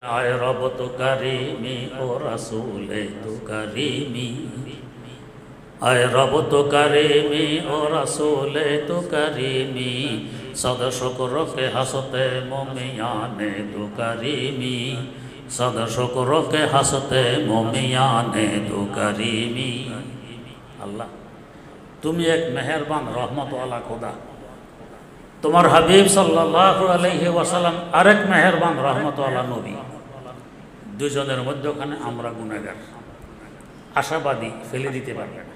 आए रब तो करीमी ओ रसूल तो करीमी आए रब तो करीमी ओ रसूल तो करीमी सद शुक्र के हंसते मोमियाने तो करीमी सद शुक्र के हंसते मोमियाने तो करीमी। अल्लाह तुम एक मेहरबान रहमत वाला खुदा, तुम्हार हबीब सल्लल्लाहु अलैहि वसल्लम आरेक मेहरबान रहमत वाला नबी। দুজনের মধ্যখানে আমরা গুনাহগার, আশাবাদী ফেলে দিতে পারবে না।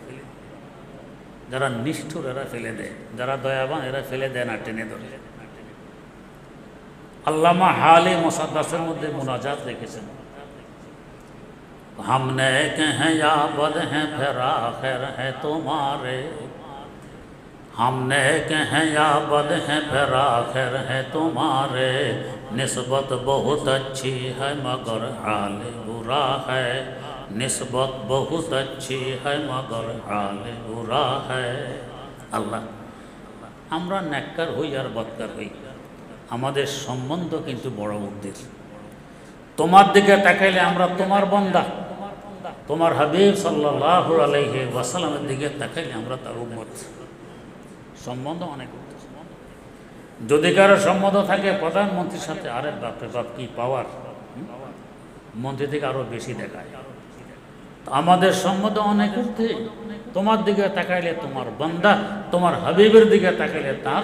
যারা নিষ্ঠুর এরা ফেলে দেয়, যারা দয়াবান এরা ফেলে দেয় না, টেনে ধরে। আল্লামা হালে মুসাদ্দাসের মধ্যে মুনাজাত রেখেছেন, हमने कहे या बद हैं फिर आखिर है तुम्हारे, हमने कहे या बद हैं फिर आखिर है तुम्हारे, निस्बत बहुत अच्छी है मगर हाल बुरा है, निस्बत बहुत अच्छी है मगर हाल बुरा है। আল্লাহ আমরা নেককার হই আর বদকার হই, আমাদের সম্বন্ধ কিন্তু বড় ঊর্ধ্বের। তোমার দিকে তাকাইলে আমরা তোমার বান্দা, তোমার হাবিব সাল্লাল্লাহু আলাইহি ওয়াসাল্লামের দিকে তাকাইলে আমরা তার উম্মত। সম্বন্ধ অনেক ঊর্ধ্বে। যদি কারো সম্বন্ধ থাকে প্রধানমন্ত্রীর সাথে, আরে বাপরে বাপ কি পাওয়ার, মন্ত্রী থেকে আরো বেশি দেখায়। আমাদের সম্বন্ধ অনেক ঊর্ধ্বে। তোমার দিকে তাকাইলে তোমার বান্দা, তোমার হাবিবের দিকে তাকাইলে তার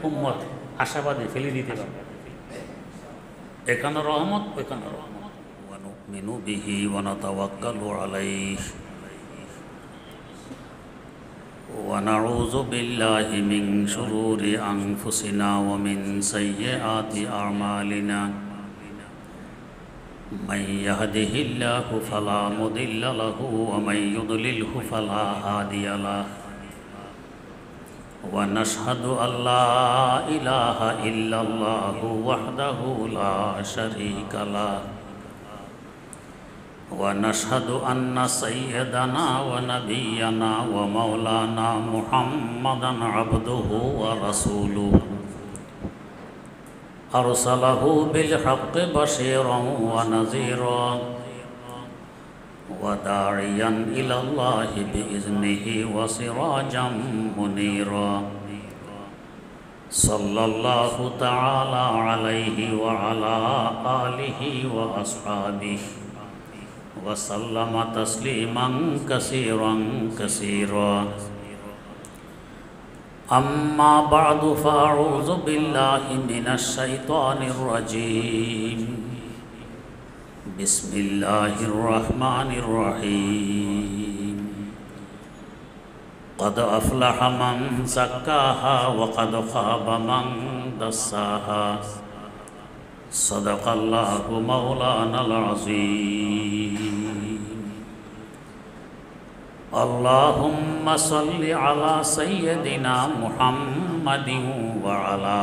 উম্মত। আশাবাদী ফেলে দিতে পারবে। এখানে রহমত, ওইখানে রহমত। ওয়ানুমিনু বিহি ওয়া নাতাওয়াক্কালু আলাইহি ওয়া নাউযু বিল্লাহি মিন শুরুরি আনফুসিনা ওয়া মিন সাইয়্যাতি আমালিনা। মান ইয়াহদিহিল্লাহু ফালা মুদিল্লা লাহু ওয়া মান ইউদ্লিলহু ফালা হাদিয়া লাহু। ونشهد أن لا إله إلا الله وحده لا شريك له ونشهد أن سيدنا ونبينا ومولانا محمدا عبده ورسوله أرسله بالحق بشيرا ونذيرا وداعيا إلى الله بإذنه وسراجا منيرا صلى الله تعالى عليه وعلى آله وأصحابه وسلم تسليما كثيرا كثيرا أما بعد فأعوذ بالله من الشيطان الرجيم بسم الله الرحمن الرحيم قد أفلح من زكاها وقد خاب من دساها صدق الله مولانا العظيم اللهم صل على سيدنا محمد وعلى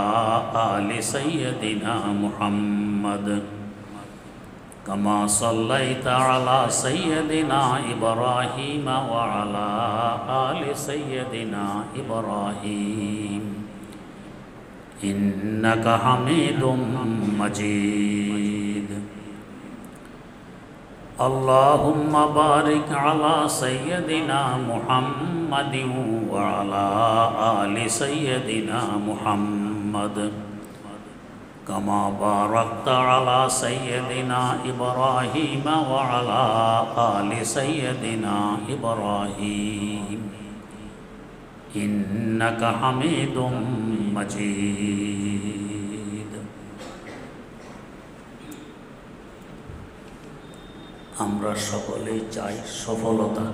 آل سيدنا محمد كما صليت على سيدنا إبراهيم وعلى آل سيدنا إبراهيم إنك حميد مجيد اللهم بارك على سيدنا محمد وعلى آل سيدنا محمد كما باركت على سيدنا إبراهيم وعلى آل سيدنا إبراهيم إنك حميد مجيد আমরা সকলেই চাই সফলতা,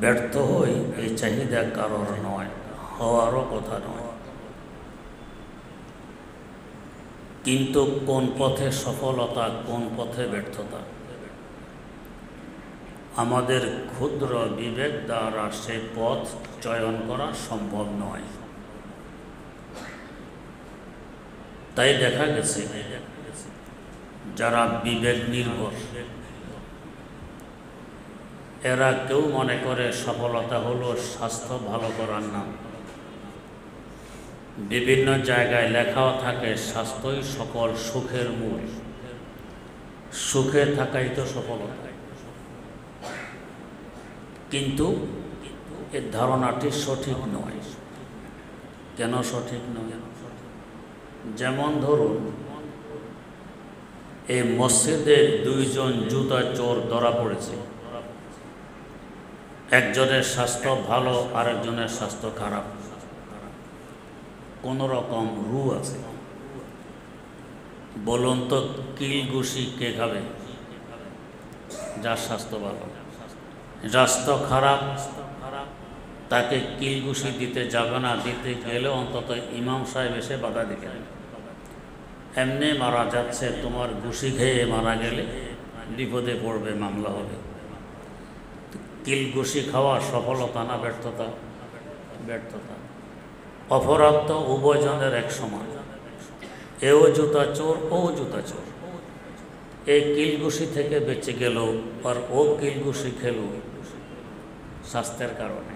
ব্যর্থ হই এই চাহিদা কারোর নয়, হওয়ারও কথা নয়। কিন্তু কোন পথে সফলতা, কোন পথে ব্যর্থতা, আমাদের ক্ষুদ্র বিবেক দ্বারা সে পথ চয়ন করা সম্ভব নয়। তাই দেখা গেছে যারা বিবেক নির্ভর, এরা কেউ মনে করে সফলতা হলো স্বাস্থ্য ভালো করার নাম, বিভিন্ন জায়গায় লেখাও থাকে স্বাস্থ্যই সকল সুখের মূল। সুখে থাকাই তো সফলতা। কিন্তু এর ধারণাটি সঠিক নয়। কেন সঠিক নয়? যেমন ধরুন, এই মসজিদে দুইজন জুতা চোর ধরা পড়েছে। একজনের স্বাস্থ্য ভালো, আরেকজনের স্বাস্থ্য খারাপ। কোন রকম রু আছে। বলুন তো, কিল ঘুষি কে খাবে? যার স্বাস্থ্য ভালো। স্বাস্থ্য খারাপ তাকে কিল ঘুষি দিতে যাবে না, দিতে গেলে অন্তত ইমাম সাহেব এসে বাধা দিলেন। এমনি মারা যাচ্ছে, তোমার ঘুষি খেয়ে মারা গেলে বিপদে পড়বে, মামলা হবে। কিল ঘুষি খাওয়া সফলতা না ব্যর্থতা? ব্যর্থতা। অপরাধ তো উভয়জনের এক সমান। এও জুতা চোর, ও জুতা চোর। এই কিল ঘুষি থেকে বেঁচে গেল, আর ও কিল ঘুষি খেল স্বাস্থ্যের কারণে।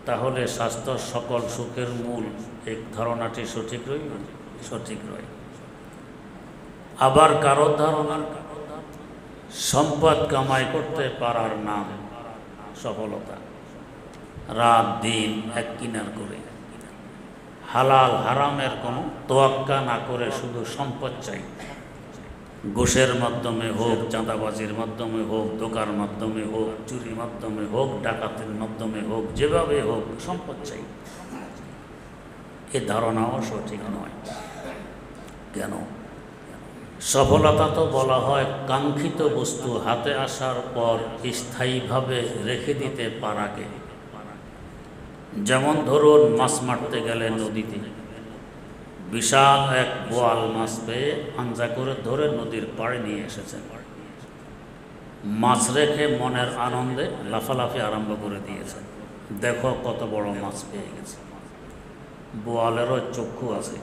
তাহলে স্বাস্থ্য সকল সুখের মূল, এই ধারণাটি সঠিক রইল? সঠিক রয়। আবার কারো ধারণা সম্পদ কামাই করতে পারার নাম সফলতা। রাত দিন এক কিনার করে, হালাল হারামের কোনো তোয়াক্কা না করে শুধু সম্পদ চাই। ঘুষের মাধ্যমে হোক, চাঁদাবাজির মাধ্যমে হোক, ধোঁকার মাধ্যমে হোক, চুরির মাধ্যমে হোক, ডাকাতির মাধ্যমে হোক, যেভাবে হোক সম্পদ চাই। এ ধারণাও সঠিক নয়। কেন? সফলতা তো বলা হয় কাঙ্ক্ষিত বস্তু হাতে আসার পর স্থায়ীভাবে রেখে দিতে পারাকে। যেমন ধরুন, মাছ মারতে গেলে নদীতে বিশাল এক বোয়াল মাছ পেয়ে আঞ্জা করে ধরে নদীর পাড়ে নিয়ে এসেছেন। মাছ রেখে মনের আনন্দে লাফালাফি আরম্ভ করে দিয়েছেন। দেখো কত বড় মাছ পেয়ে গেছে। বোয়ালেরও চক্ষু আছে।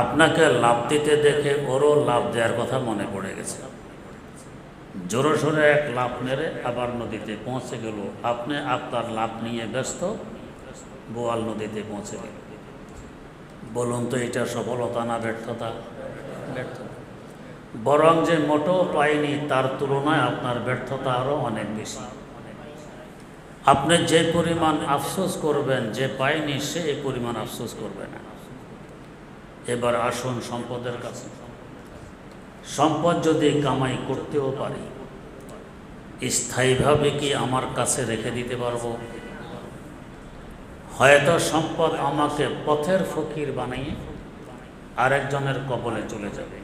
আপনাকে লাভ দিতে দেখে ওরও লাভ দেওয়ার কথা মনে পড়ে গেছে। জোরে সোরে এক লাফ মেরে আবার নদীতে পৌঁছে গেল। আপনি আপনার লাভ নিয়ে ব্যস্ত, বোয়াল নদীতে পৌঁছে গেল। বলুন তো, এটা সফলতা না ব্যর্থতা? ব্যর্থতা। বরং যে মোটো পায়নি তার তুলনায় আপনার ব্যর্থতা আরও অনেক বেশি। আপনি যে পরিমাণ আফসোস করবেন, যে পায়নি সে এই পরিমাণ আফসোস করবে না। এবার আসুন সম্পদের কাছে। সম্পদ যদি কামাই করতেও পারি, স্থায়ীভাবে কি আমার কাছে রেখে দিতে পারবো? হয়তো সম্পদ আমাকে পথের ফকির বানিয়ে আরেকজনের কবলে চলে যাবে,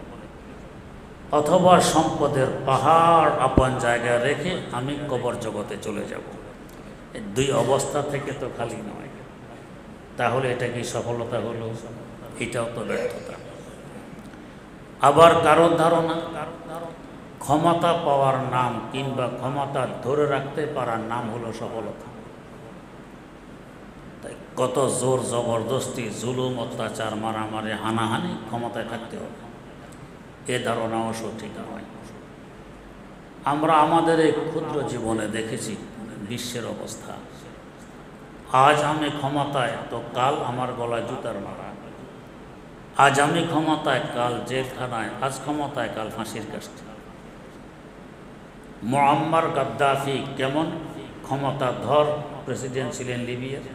অথবা সম্পদের পাহাড় আপন জায়গায় রেখে আমি কবর জগতে চলে যাব। এই দুই অবস্থা থেকে তো খালি নয়। তাহলে এটা কি সফলতা হলো? এটাও তো ব্যর্থতা। আবার কারো ধারণা ক্ষমতা পাওয়ার নাম কিংবা ক্ষমতা ধরে রাখতে পারার নাম হলো সফলতা। তাই কত জোর জবরদস্তি, জুলুম, অত্যাচার, মারামারি, হানাহানি ক্ষমতায় থাকতে হবে, এ ধারণাও সঠিক নয়। আমরা আমাদের এই ক্ষুদ্র জীবনে দেখেছি বিশ্বের অবস্থা। আজ আমি ক্ষমতায়, তো কাল আমার গলায় জুতার মারা। আজ আমি ক্ষমতায়, কাল জেলখানায়। আজ ক্ষমতায়, কাল ফাঁসির কাস্টে। মুআম্মার গাদ্দাফি কেমন ক্ষমতাধর প্রেসিডেন্ট ছিলেন লিবিয়ার,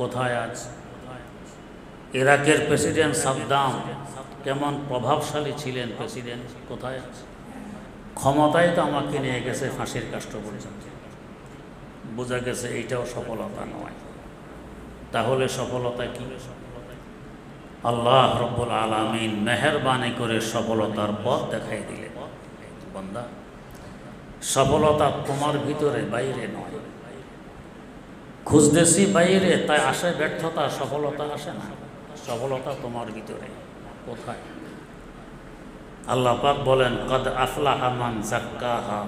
কোথায় আজ? ইরাকের প্রেসিডেন্ট সাদ্দাম কেমন প্রভাবশালী ছিলেন প্রেসিডেন্ট, কোথায় আছে? ক্ষমতায় তো আমাকে নিয়ে গেছে ফাঁসির কাষ্ঠ পর্যন্ত। বোঝা গেছে এইটাও সফলতা নয়। তাহলে সফলতা কি? আল্লাহ রব্বুল আলামিন মেহেরবানি করে সফলতার পথ দেখাই দিলেন। বান্দা, সফলতা তোমার ভিতরে, বাইরে নয়। খুঁজতেছি বাইরে, তাই আসে ব্যর্থতা, সফলতা আসে না। সফলতা তোমার ভিতরে। কোথায়? আল্লাহ পাক বলেন, কদ আফলাহা মান যাক্কাহা,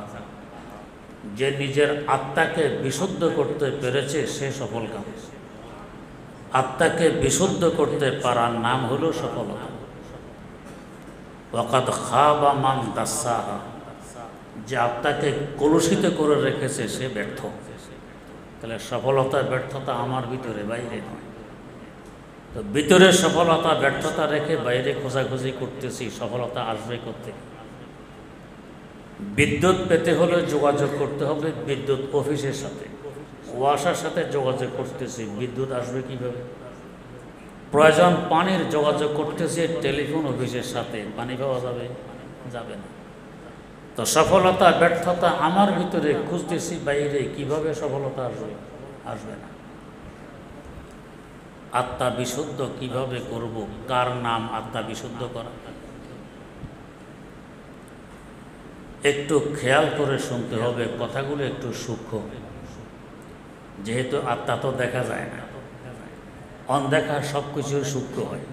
যে নিজের আত্মাকে বিশুদ্ধ করতে পেরেছে সে সফল কাম। আত্মাকে বিশুদ্ধ করতে পারার নাম হলো সফলতা। ওয়াকাদ খাবা মান দাসাহা, যে আত্মাকে কলুষিত করে রেখেছে সে ব্যর্থ। তাহলে সফলতা ব্যর্থতা আমার ভিতরে, বাইরে নয়। তো ভিতরে সফলতা ব্যর্থতা রেখে বাইরে খোঁজাখুঁজি করতেছি, সফলতা আসবে করতে। বিদ্যুৎ পেতে হলে যোগাযোগ করতে হবে বিদ্যুৎ অফিসের সাথে, ওয়াসার সাথে যোগাযোগ করতেছি, বিদ্যুৎ আসবে কিভাবে? প্রয়োজন পানির যোগাযোগ করতেছি টেলিফোন অফিসের সাথে, পানি পাওয়া যাবে? যাবে না। তো সফলতা ব্যর্থতা আমার ভিতরে খুঁজতেছি বাইরে, কিভাবে সফলতা আসবে? আসবে না। আত্মা বিশুদ্ধ কিভাবে করব? কার নাম আত্মা বিশুদ্ধ করা? একটু খেয়াল করে শুনতে হবে, কথাগুলো একটু সূক্ষ্ম, যেহেতু আত্মা তো দেখা যায় না, অনদেখা সব কিছু সূক্ষ্ম হয়।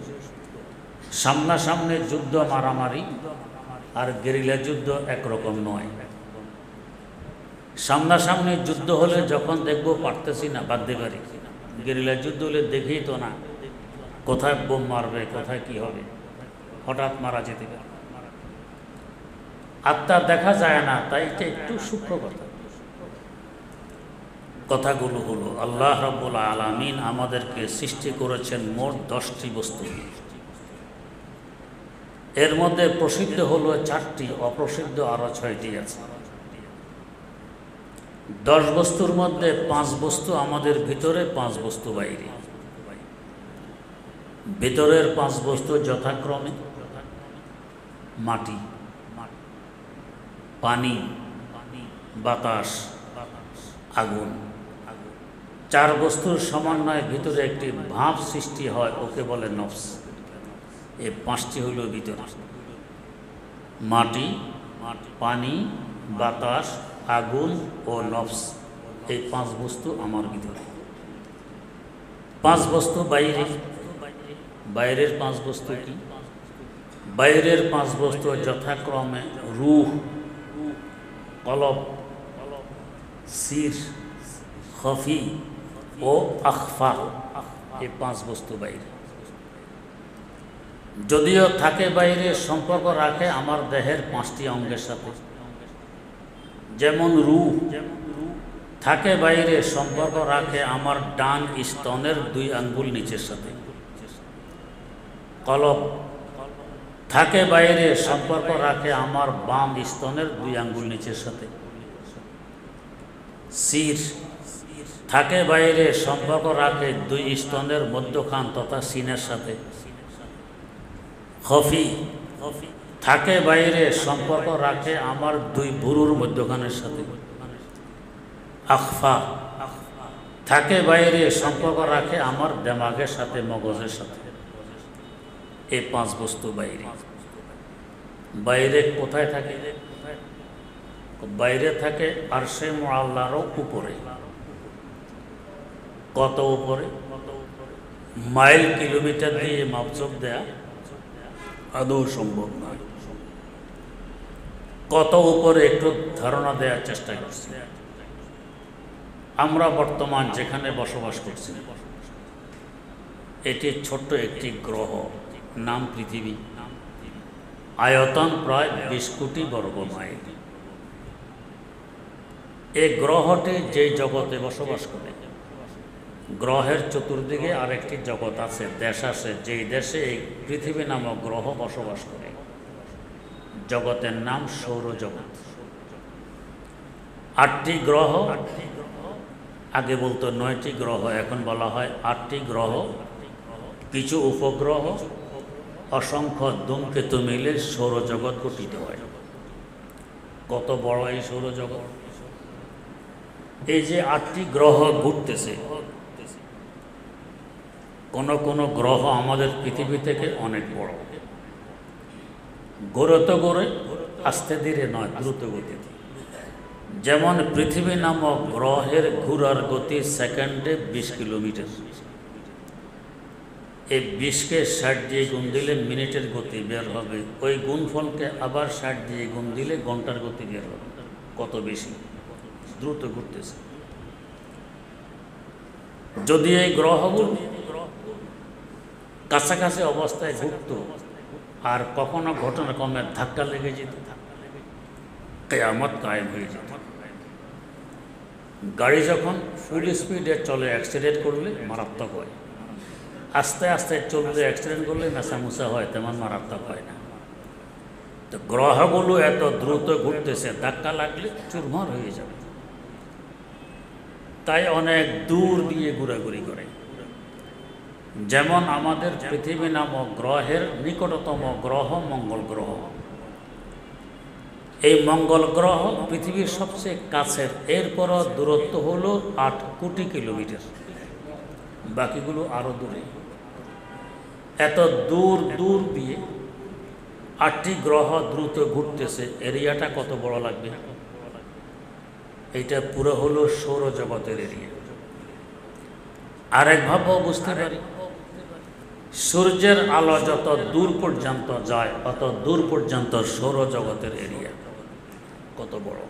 সামনাসামনি যুদ্ধ মারামারি আর গেরিলা যুদ্ধ একরকম নয়। সামনাসামনি যুদ্ধ হলে যখন দেখব পারতেছি না, বাঁধতে পারি। গেরিলা যুদ্ধ হলে দেখেই তো না কোথায় বোম মারবে, কোথায় কি হবে, হঠাৎ মারা যেতে পারে। আত্মা দেখা যায় না, তাই এটা একটু সূক্ষ্ম কথা। কথাগুলো হলো আল্লাহ রাব্বুল আলামিন আমাদেরকে সৃষ্টি করেছেন মোট 10টি বস্তু। এর মধ্যে প্রসিদ্ধ হলো 4টি, অপ্রসিদ্ধ আরো 6টি আছে। 10 বস্তুর মধ্যে 5 বস্তু আমাদের ভিতরে, 5 বস্তু বাইরে। ভিতরের 5 বস্তু যথাক্রমে মাটি, পানি, বাতাস, আগুন। 4 বস্তুর সমন্বয়ে ভিতরে একটি ভাব সৃষ্টি হয়, ওকে বলে নফস। এই 5টি হইল ভিতরে, মাটি, পানি, বাতাস, আগুন ও নফস। এই 5 বস্তু আমার ভিতরে। 5 বস্তু বাইরে। বাইরের 5 বস্তু কি? বাইরের 5 বস্তু যথাক্রমে রূহ, কলব, সির, খফি ও আখফা। এই 5 বস্তু বাইরে। যদিও থাকে বাইরে, সম্পর্ক রাখে আমার দেহের 5টি অঙ্গের সাথে। যেমন রূহ থাকে বাইরে, সম্পর্ক রাখে আমার ডান স্তনের 2 আঙ্গুল নিচের সাথে। কলব থাকে বাইরে, সম্পর্ক রাখে আমার বাম স্তনের 2 আঙ্গুল নিচের সাথে। সির থাকে বাইরে, সম্পর্ক রাখে 2 স্তনের মধ্যখান তথা সিনের সাথে। খফি থাকে বাইরে, সম্পর্ক রাখে আমার 2 ভুরুর মধ্যখানের সাথে। আখফা থাকে বাইরে, সম্পর্ক রাখে আমার দেমাগের সাথে, মগজের সাথে। এই 5 বস্তু বাইরে। বাইরে কোথায় থাকে? বাইরে থাকে আরশে মুআল্লারও উপরে। কত উপরে? মাইল কিলোমিটার দিয়ে মাপজোক দেয়া আদৌ সম্ভব নয়। কত উপরে একটু ধারণা দেওয়ার চেষ্টা করছি। আমরা বর্তমান যেখানে বসবাস করছি, এটি ছোট্ট একটি গ্রহ, নাম পৃথিবী। আয়তন প্রায় 20 কোটি বর্গ মাইল। এই গ্রহটি যে জগতে বসবাস করে, গ্রহের চতুর্দিকে আরেকটি জগৎ আছে, দেশ আছে, যেই দেশে এই পৃথিবী নামক গ্রহ বসবাস করে। জগতের নাম সৌরজগৎ। 8টি গ্রহ, আগে বলতো 9টি গ্রহ, এখন বলা হয় 8টি গ্রহ, কিছু উপগ্রহ, অসংখ্য ধূমকেতু মিলে সৌরজগৎ গঠিত হয়। কত বড় এই সৌরজগৎ! এই যে 8টি গ্রহ ঘুরতেছে, কোন গ্রহ আমাদের পৃথিবী থেকে অনেক বড়। গড়ে আস্তে ধীরে নয়, দ্রুত গতিতে। যেমন পৃথিবী নামক গ্রহের ঘুরার গতি সেকেন্ডে 20 কিলোমিটার। এই 20কে 60 দিয়ে গুণ দিলে মিনিটের গতি বের হবে, ওই গুণফলকে আবার 60 দিয়ে গুণ দিলে ঘন্টার গতি বের হবে। কত বেশি দ্রুত ঘুরতেছে! যদি এই গ্রহগুলো কাছাকাছি অবস্থায় ঘুরত আর কখনো ঘটনাক্রমে ধাক্কা লেগে যেত, কিয়ামত কায়েম হয়ে যেত। গাড়ি যখন ফুল স্পিডে চলে, অ্যাক্সিডেন্ট করলে মারাত্মক হয়। আস্তে আস্তে চললে, অ্যাক্সিডেন্ট করলে মেসামুসা হয়, তেমন মারাত্মক হয় না। তো গ্রহগুলো এত দ্রুত ঘুরতেছে, ধাক্কা লাগলে চুরমার হয়ে যাবে। তাই অনেক দূর দিয়ে ঘোরাঘুরি করে। যেমন আমাদের পৃথিবী নামক গ্রহের নিকটতম গ্রহ মঙ্গল গ্রহ। এই মঙ্গল গ্রহ পৃথিবীর সবচেয়ে কাছের, এরপরও দূরত্ব হলো 8 কোটি কিলোমিটার, বাকিগুলো আরও দূরে। এত দূর দূর দিয়ে 8টি গ্রহ দ্রুত ঘুরতেছে, এরিয়াটা কত বড় লাগবে? এইটা পুরো হলো সৌরজগতের এরিয়া। আরেকভাবেও বুঝতে পারি, সূর্যের আলো যত দূর পর্যন্ত যায় অত দূর পর্যন্ত সৌরজগতের এরিয়া কত বড়।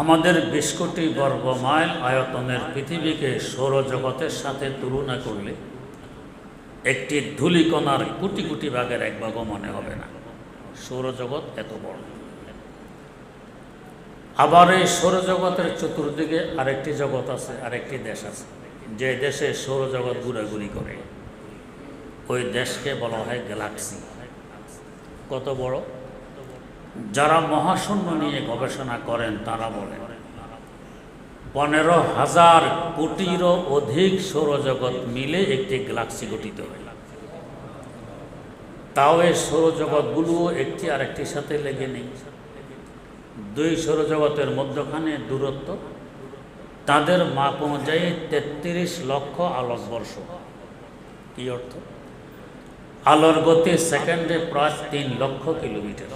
আমাদের 20 কোটি বর্গ মাইল আয়তনের পৃথিবীকে সৌরজগতের সাথে তুলনা করলে একটি ধূলিকণার কোটি কোটি ভাগের এক ভাগও মনে হবে না। সৌরজগৎ এত বড়। আবার এই সৌরজগতের চতুর্দিকে আরেকটি জগৎ আছে, আরেকটি দেশ আছে, যে দেশে সৌরজগৎ ঘুরাঘুরি করে। ওই দেশকে বলা হয় গ্যালাক্সি। কত বড়? যারা মহাশূন্য নিয়ে গবেষণা করেন তারা বলেন 15,000 কোটিরও অধিক সৌরজগৎ মিলে একটি গ্যালাক্সি গঠিত হয়। তাও এই সৌরজগৎগুলোও একটি আরেকটির সাথে লেগে নেই। 2 সৌরজগতের মধ্যখানে দূরত্ব তাদের মাপ অনুযায়ী 33 লক্ষ আলোকবর্ষ। কি অর্থ? আলোর গতি সেকেন্ডে প্রায় 3 লক্ষ কিলোমিটার।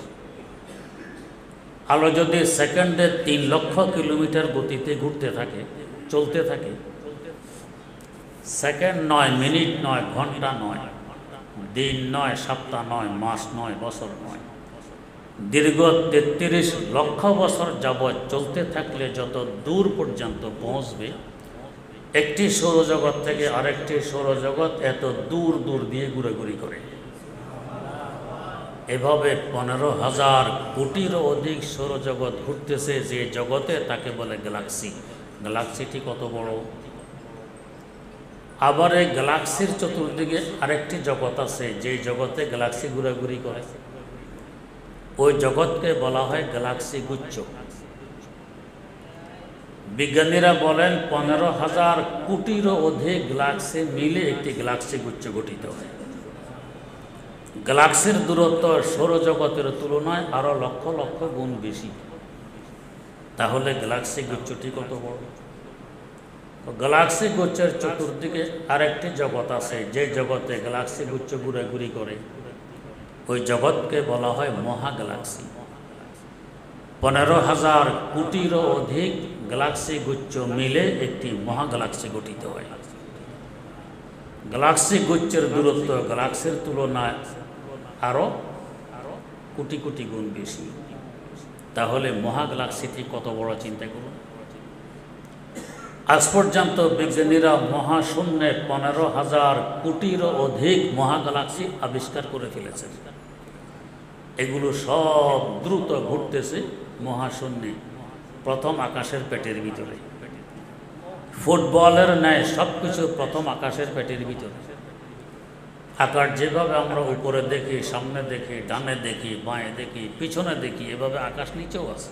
আলো যদি সেকেন্ডে 3 লক্ষ কিলোমিটার গতিতে ঘুরতে থাকে, চলতে থাকে, সেকেন্ড নয়, মিনিট নয়, ঘন্টা নয়, দিন নয়, সপ্তাহ নয়, মাস নয়, বছর নয়, দীর্ঘ 33 লক্ষ বছর যাবৎ চলতে থাকলে যত দূর পর্যন্ত পৌঁছবে, একটি সৌরজগৎ থেকে আরেকটি সৌরজগৎ এত দূর দূর দিয়ে ঘুরাঘুরি করে। এভাবে 15,000 কোটিরও অধিক সৌরজগৎ ঘুরতেছে যে জগতে, তাকে বলে গ্যালাক্সি। গ্যালাক্সিটি কত বড়? আবার এই গ্যালাক্সির চতুর্দিকে আরেকটি জগৎ আছে, যে জগতে গ্যালাক্সি ঘোরাঘুরি করে। ওই জগৎকে বলা হয় গ্যালাক্সি গুচ্ছ। বিজ্ঞানীরা বলেন 15,000 কোটিরও অধিক গ্যালাক্সি মিলে একটি গ্যালাক্সি গুচ্ছ গঠিত হয়। গ্যালাক্সির দূরত্ব সৌরজগতের তুলনায় আরও লক্ষ লক্ষ গুণ বেশি। তাহলে গ্যালাক্সি গুচ্ছটি কত বড়? গ্যালাক্সি গুচ্ছের চতুর্দিকে আরেকটি জগৎ আছে, যে জগতে গ্যালাক্সি গুচ্ছ ঘুরাঘুরি করে। ওই জগৎকে বলা হয় মহাগ্যালাক্সি। 15,000 কোটিরও অধিক গ্যালাক্সি গুচ্ছ মিলে একটি মহাগ্যালাক্সি গঠিত হয়। গ্যালাক্সি গুচ্ছের দূরত্ব গ্যালাক্সির তুলনায় আরও কোটি কোটি গুণ বেশি। তাহলে মহাগ্যালাক্সিটি কত বড় চিন্তা করুন। আজ পর্যন্ত বিজ্ঞানীরা মহাশূন্যে 15,000 কোটিরও অধিক মহাগ্যালাক্সি আবিষ্কার করে ফেলেছেন। এগুলো সব দ্রুত ঘুরতেছে মহাশূন্যে, প্রথম আকাশের পেটের ভিতরে। ফুটবলের ন্যায় সব কিছু প্রথম আকাশের পেটের ভিতরে। আকাশ যেভাবে আমরা উপরে দেখি, সামনে দেখি, ডানে দেখি, বাঁয়ে দেখি, পিছনে দেখি, এভাবে আকাশ নিচেও আছে,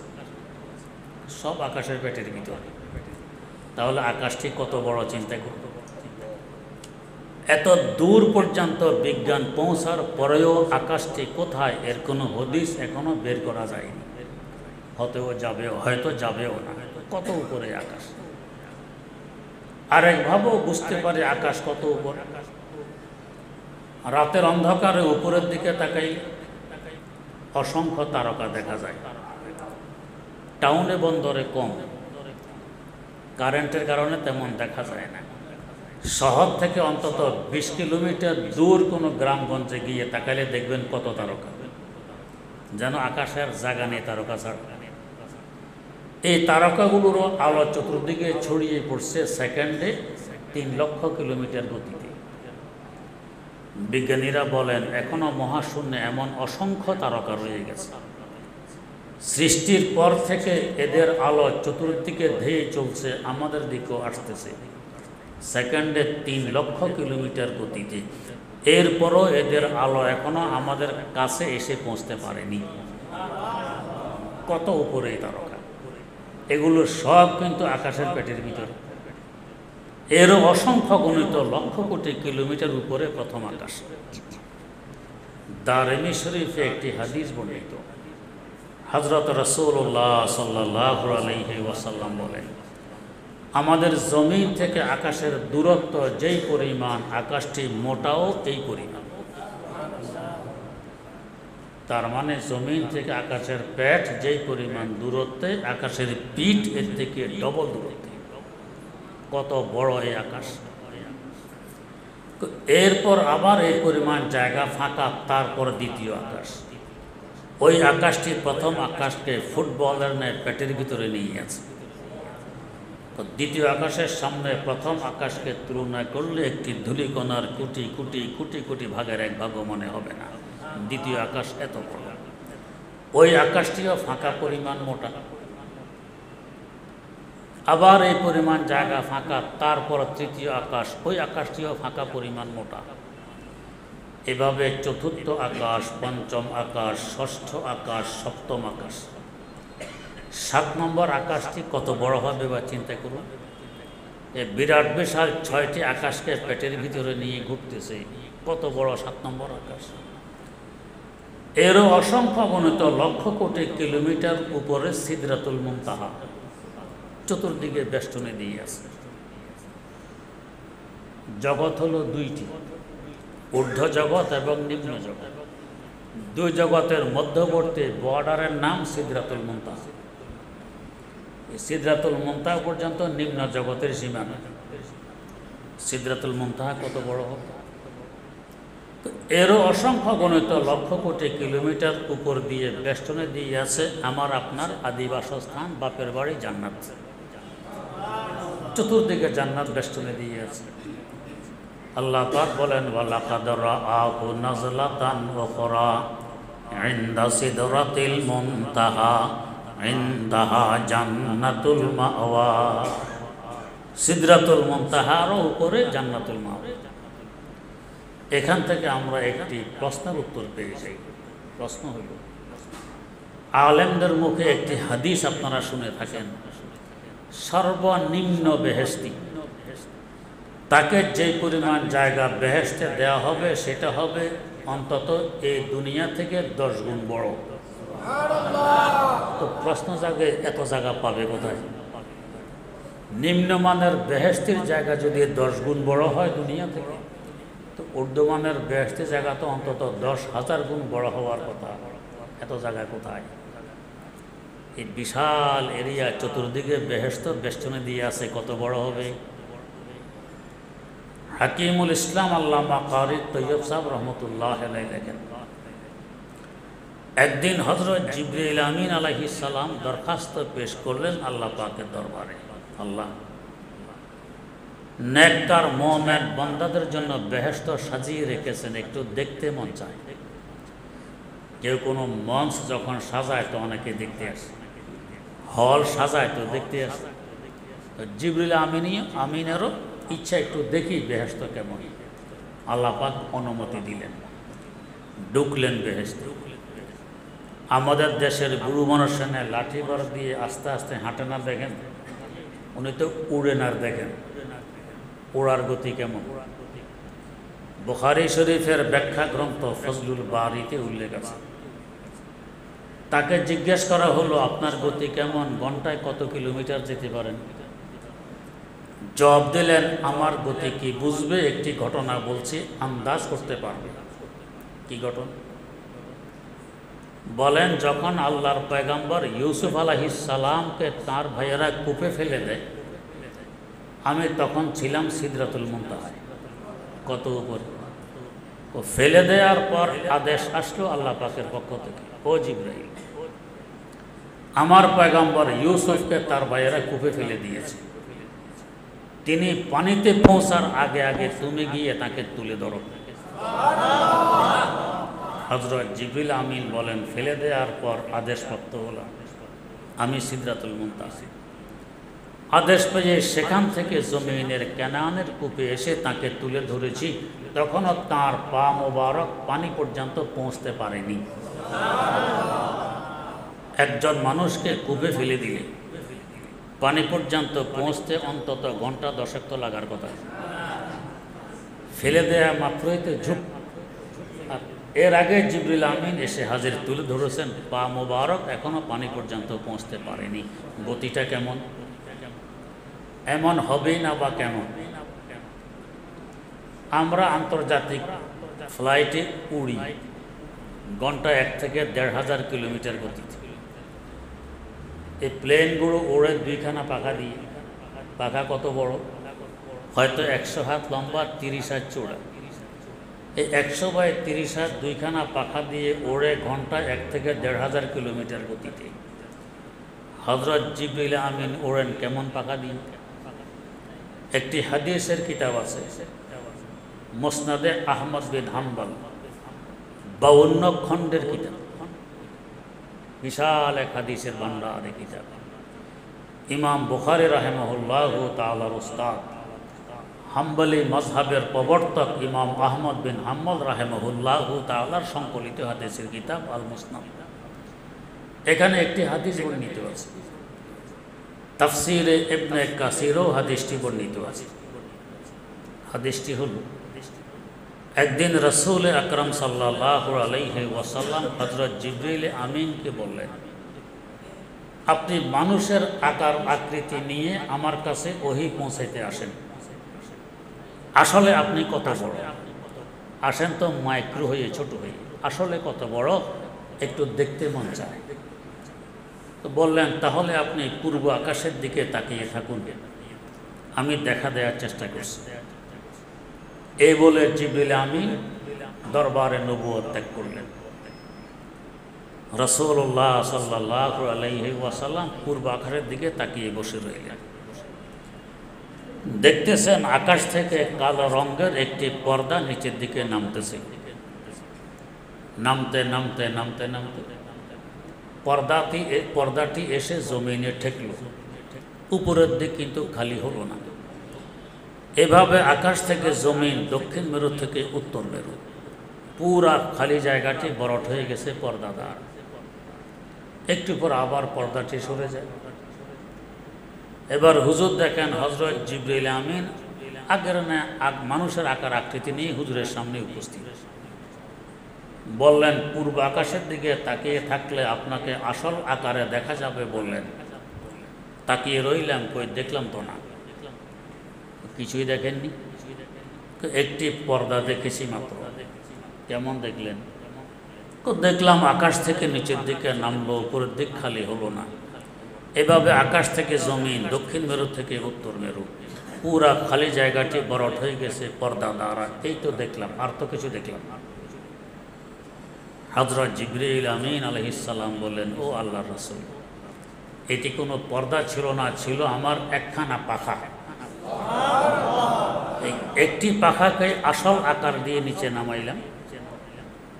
সব আকাশের পেটের ভিতরে। তাহলে আকাশটি কত বড় চিন্তা করব। এত দূর পর্যন্ত বিজ্ঞান পৌঁছার পরেও আকাশটি কোথায়, এর কোনো হদিস এখনো বের করা যায়নি। হতেও যাবেও, হয়তো যাবেও না। কত উপরে আকাশ। আরেকভাবেও বুঝতে পারে আকাশ কত উপরে। রাতের অন্ধকারে উপরের দিকে তাকাই অসংখ্য তারকা দেখা যায়। টাউনে বন্দরে কম, কারেন্টের কারণে তেমন দেখা যায় না। শহর থেকে অন্তত 20 কিলোমিটার দূর কোনো গ্রামগঞ্জে গিয়ে তাকাইলে দেখবেন কত তারকা, যেন আকাশের জায়গা নেই তারকা ছাড়া। এই তারকাগুলোরও আলো চতুর্দিকে ছড়িয়ে পড়ছে সেকেন্ডে 3 লক্ষ কিলোমিটার গতিতে। বিজ্ঞানীরা বলেন এখনো মহাশূন্যে এমন অসংখ্য তারকা রয়ে গেছে। সৃষ্টির পর থেকে এদের আলো চতুর্দিকে ধেয়ে চলছে, আমাদের দিকেও আসতেছে। সেকেন্ডে 3 লক্ষ কিলোমিটার গতিতে। এরপরও এদের আলো এখনো আমাদের কাছে এসে পৌঁছতে পারেনি। কত উপরে এই তারকা! এগুলো সব কিন্তু আকাশের পেটের ভিতরে। এরও অসংখ্য গণিত লক্ষ কোটি কিলোমিটার উপরে প্রথম আকাশ। দারমি শরীফে একটি হাদিস বর্ণিত, হযরত রাসূলুল্লাহ সাল্লাল্লাহু আলাইহি ওয়াসাল্লাম বলেন, আমাদের জমিন থেকে আকাশের দূরত্ব যেই পরিমাণ, আকাশটি মোটাও এই পরিমাণ। তার মানে জমিন থেকে আকাশের পেট যেই পরিমাণ দূরত্বে, আকাশের পিঠ এর থেকে ডবল দূরত্বে। কত বড় এই আকাশ! এরপর আবার এই পরিমাণ জায়গা ফাঁকা, তারপর দ্বিতীয় আকাশ। ওই আকাশটি প্রথম আকাশকে ফুটবলের ন্যায় পেটের ভিতরে নিয়ে গেছে। দ্বিতীয় আকাশের সামনে প্রথম আকাশকে তুলনা করলে একটি ধূলিকণার কোটি কোটি কোটি কোটি ভাগের এক ভাগও মনে হবে না। দ্বিতীয় আকাশ এত বড়। ওই আকাশটিও ফাঁকা পরিমাণ মোটা। আবার এই পরিমাণ জায়গা ফাঁকা, তারপর তৃতীয় আকাশ, ওই আকাশটিও ফাঁকা পরিমাণ মোটা। এভাবে চতুর্থ আকাশ, পঞ্চম আকাশ, ষষ্ঠ আকাশ, সপ্তম আকাশ। 7 নম্বর আকাশটি কত বড় হবে বা চিন্তা করুন। এই বিরাট বিশাল 6টি আকাশকে পেটের ভিতরে নিয়ে ঘুরতেছে। কত বড় 7 নম্বর আকাশ! এরও অসংখ্য গণিত লক্ষ কোটি কিলোমিটার উপরে সিদরাতুল মুনতাহা, চতুর্দিকে বেষ্টনে দিয়ে আছে। জগৎ হলো 2টি, ঊর্ধ্ব জগৎ এবং নিম্ন জগৎ। 2 জগতের মধ্যবর্তী বর্ডারের নাম সিদরাতুল মুনতাহা। এই সিদরাতুল মুনতাহা পর্যন্ত নিম্ন জগতের সীমানা। সিদরাতুল মুনতাহা কত বড় হবে! এরও অসংখ্য গণিত লক্ষ কোটি কিলোমিটার উপর দিয়ে বেষ্টনে দিয়ে আছে আমার আপনার আদিবাসস্থান, বাপের বাড়ি জান্নাত। চতুর্দিকে জান্নাত বেষ্টনে দিয়ে আছে। আল্লাহ পাক বলেন, ওয়ালাকাদ রাআহু নাজলাতান উখরা ইনদা সিদরাতিল মুনতাহা ইনদাহা জান্নাতুল মাওয়া। সিদরাতুল মুনতাহারও উপরে জান্নাতুল মাওয়া। এখান থেকে আমরা একটি প্রশ্নের উত্তর পেয়ে যাই। প্রশ্ন হল, আলেমদের মুখে একটি হাদিস আপনারা শুনে থাকেন, সর্বনিম্ন বেহেশতি, তাকে যে পরিমাণ জায়গা বেহেশতে দেওয়া হবে সেটা হবে অন্তত এই দুনিয়া থেকে 10 গুণ বড়। তো প্রশ্ন জাগে, এত জায়গা পাবে কোথায়? নিম্নমানের বেহেশতির জায়গা যদি 10 গুণ বড় হয় দুনিয়া থেকে, তো ঊর্ধ্বমানের বেহেশতির জায়গা তো অন্তত 10,000 গুণ বড় হওয়ার কথা। এত জায়গা কোথায়? এই বিশাল এরিয়া চতুর্দিকে বেহেশত বেষ্টনে দিয়ে আছে, কত বড় হবে? হাকিমুল ইসলাম আল্লামা কারি তৈয়ব সাহেব রহমতুল্লাহ আলাইহি লেখেন, একদিন হযরত জিবরাইল আমিন আলাইহিস সালাম দরখাস্ত পেশ করলেন আল্লাহ পাকের দরবারে, আল্লাহ, নেককার মুমিন বান্দাদের জন্য বেহেশত সাজিয়ে রেখেছেন, একটু দেখতে মন চায়। কেউ কোনো মঞ্চ যখন সাজায় তো অনেকে দেখতে আসে, হল সাজায় তো দেখতে আসে। তো জিবরাইল আমিনেরও ইচ্ছা একটু দেখি বেহেশত কেমন। আল্লাহ পাক অনুমতি দিলেন, ঢুকলেন বেহেশতে। আমাদের দেশের বুড়ো মানুষের লাঠি বার দিয়ে আস্তে আস্তে হাঁটে না দেখেন, উনি তো উড়ে না দেখেন, উড়ার গতি কেমন। বুখারী শরীফের ব্যাখ্যা গ্রন্থ ফজলুল বারীতে উল্লেখ আছে। তাকে জিজ্ঞেস করা হলো, আপনার গতি কেমন, ঘন্টায় কত কিলোমিটার যেতে পারেন? জবাব দিলেন, আমার গতি কি বুঝবে? একটি ঘটনা বলছি, আন্দাজ করতে পারবে। কি ঘটনা? বলেন, যখন আল্লাহর পয়গম্বর ইউসুফ আলাইহিস সালামকে তার ভাইয়েরা কূপে ফেলে দেয়, আমি তখন ছিলাম সিদরাতুল মুনতাহায়। কত উপরে! ও ফেলে দেওয়ার পর আদেশ আসলো আল্লাহ পাকের পক্ষ থেকে, ও জিবরাইল, আমার পয়গম্বর ইউসুফকে তার ভাইয়েরা কূপে ফেলে দিয়েছে, তিনি পানিতে পৌঁছার আগে আগে তুমি গিয়ে তাকে তুলে ধরো। হযরত জিবরিল আমিন বলেন, ফেলে দেওয়ার পর আদেশপ্রাপ্ত হলাম, আমি সিদরাতুল মুনতাহা। আদেশ পেয়ে সেখান থেকে জমিনের কেনানের কূপে এসে তাকে তুলে ধরেছি, তখনও তাঁর পা মোবারক পানি পর্যন্ত পৌঁছতে পারেনি। একজন মানুষকে কূপে ফেলে দিলে পানি পর্যন্ত পৌঁছতে অন্তত ঘন্টা 10 তো লাগার কথা। ফেলে দেয়া মাত্রই তো ঝুপ। আর এর আগে জিবরিল আমিন এসে হাজির, তুলে ধরেছেন পা মোবারক এখনো পানি পর্যন্ত পৌঁছতে পারেনি। গতিটা কেমন? এমন হবেই না বা কেমন? আমরা আন্তর্জাতিক ফ্লাইটে উড়ি ঘন্টা 1 থেকে 1,500 কিলোমিটার গতিতে। এই প্লেনগুলো ওড়ে 2খানা পাখা দিয়ে। পাখা কত বড়? হয়তো 100 হাত লম্বা, 30 হাত চওড়া। এই 100 বাই 30 হাত 2খানা পাখা দিয়ে ওড়ে ঘন্টা 1 থেকে 1,500 কিলোমিটার গতিতে। হযরত জিবরিল আমিন ওড়েন কেমন পাখা দিয়ে? একটি হাদিসের কিতাব আছে, মুসনাদে আহমদ বিন হাম্বল, 52 খণ্ডের কিতাব, বিশাল এক হাদিসের ভান্ডার কিতাব। ইমাম বুখারী রাহিমাহুল্লাহু তাআলার উস্তাদ, হাম্বলি মযহাবের প্রবর্তক ইমাম আহমদ বিন হাম্বল রাহিমাহুল্লাহু তাআলার সংকলিত হাদিসের কিতাব আল মুসনাদ। এখানে একটি হাদিস বর্ণিত আছে, তাফসিরে ইবনে কাসিরও হাদিসটি বর্ণিত আছে। হাদিসটি হল, একদিন রসুল আকরম সাল্লাল্লাহু আলাইহি ওয়াসাল্লাম হযরত জিবরিল আমিনকে বললেন, আপনি মানুষের আকার আকৃতি নিয়ে আমার কাছে ওহী পৌঁছাইতে আসেন। আসলে আপনি কত বড়? আসেন তো মাইক্রো হয়ে, ছোট হয়ে, আসলে কত বড় একটু দেখতে মন চায়। তো বললেন, তাহলে আপনি পূর্ব আকাশের দিকে তাকিয়ে থাকুন, আমি দেখা দেওয়ার চেষ্টা করছি। এই বলে জিবরিল আমিন দরবারে নবুয়ত ত্যাগ করলেন। রাসূলুল্লাহ সাল্লাল্লাহু আলাইহি ওয়াসাল্লাম পূর্ব আকাশের দিকে তাকিয়ে বসে রইলেন। দেখতেছেন আকাশ থেকে কালো রঙের একটি পর্দা নিচের দিকে নামতেছে। নামতে নামতে নামতে নামতে পর্দাটি এসে জমিনে ঠেকল। উপরের দিক কিন্তু খালি হলো না। এভাবে আকাশ থেকে জমিন, দক্ষিণ মেরু থেকে উত্তর মেরু, পুরা খালি জায়গাটি বরট হয়ে গেছে পর্দা দ্বারা। একটু পর আবার পর্দাটি সরে যায়। এবার হুজুর দেখেন হযরত জিবরিল আমিন আগের না মানুষের আকার আকৃতি নিয়ে হুজুরের সামনে উপস্থিত। বললেন, পূর্ব আকাশের দিকে তাকিয়ে থাকলে আপনাকে আসল আকারে দেখা যাবে। বললেন, তাকিয়ে রইলাম, কই দেখলাম তো না। কিছুই দেখেননি? একটি পর্দা দেখেছি মাত্র। কেমন দেখলেন? দেখলাম আকাশ থেকে নিচের দিকে নামলো, উপরের দিক খালি হলো না। এভাবে আকাশ থেকে জমিন, দক্ষিণ মেরু থেকে উত্তর মেরু, পুরা খালি জায়গাটি বরট হয়ে গেছে পর্দা দ্বারা। এই তো দেখলাম, আর তো কিছু দেখলাম না। হযরত জিবরিল আমিন আলাইহিস সালাম বললেন, ও আল্লাহর রাসূল, এটি কোনো পর্দা ছিল না, ছিল আমার একখানা পাখা। এই একটি পাখাকে আসল আকার দিয়ে নিচে নামাইলাম।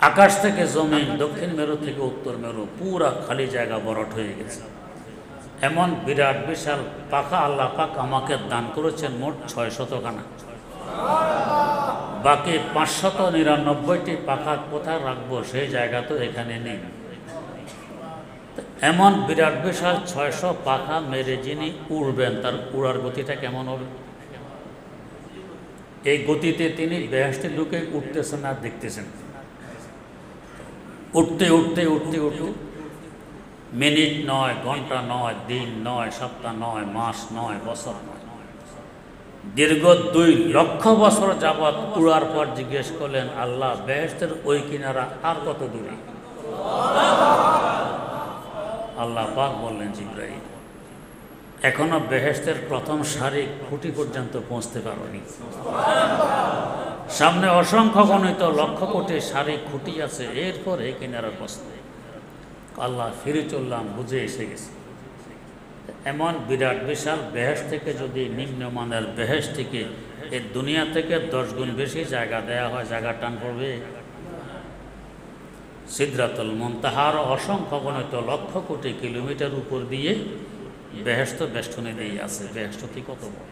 আকাশ থেকে জমিন, দক্ষিণ মেরু থেকে উত্তর মেরু, পুরা খালি জায়গা বরট হয়ে গেছে। এমন বিরাট বিশাল পাখা আল্লাহ পাক আমাকে দান করেছেন মোট 600 খানা। বাকি 599টি পাখা কোথায় রাখবো সেই জায়গা তো এখানে নেই। এমন বিরাট বিশাল 600 পাখা মেরে যিনি উড়বেন, তার উড়ার গতিটা কেমন হবে? এই গতিতে তিনি বেহেশতে ঢুকে উঠতেছেন আর দেখতেছেন। উঠতে উঠতে উঠতে উঠতে মিনিট নয়, ঘন্টা নয়, দিন নয়, সপ্তাহ নয়, মাস নয়, বছর নয়, দীর্ঘ 2 লক্ষ বছর যাবৎ উড়ার পর জিজ্ঞেস করলেন, আল্লাহ, বেহেশতের ওই কিনারা আর কত দূরে? আল্লাহ পাক বললেন, জিবরাইল, এখনো বেহেশতের প্রথম সারি খুঁটি পর্যন্ত পৌঁছতে পারোনি। সামনে অসংখ্য গণিত লক্ষ কোটি সারি খুঁটি আছে, এরপর এই কিনারা পৌঁছতে। আল্লাহ, ফিরে চললাম, বুঝে এসে গেছে। এমন বিরাট বিশাল বেহেশত থেকে যদি নিম্নমানের বেহেশতকে এই দুনিয়া থেকে 10 গুণ বেশি জায়গা দেয়া হয়, জায়গা টান পড়বে। সিদরাতুল মুনতাহার অসংখ্য গণিত লক্ষ কোটি কিলোমিটার উপর দিয়ে বেহেশত বেষ্টনী দিয়ে আছে। বেহেশতটি কত বড়!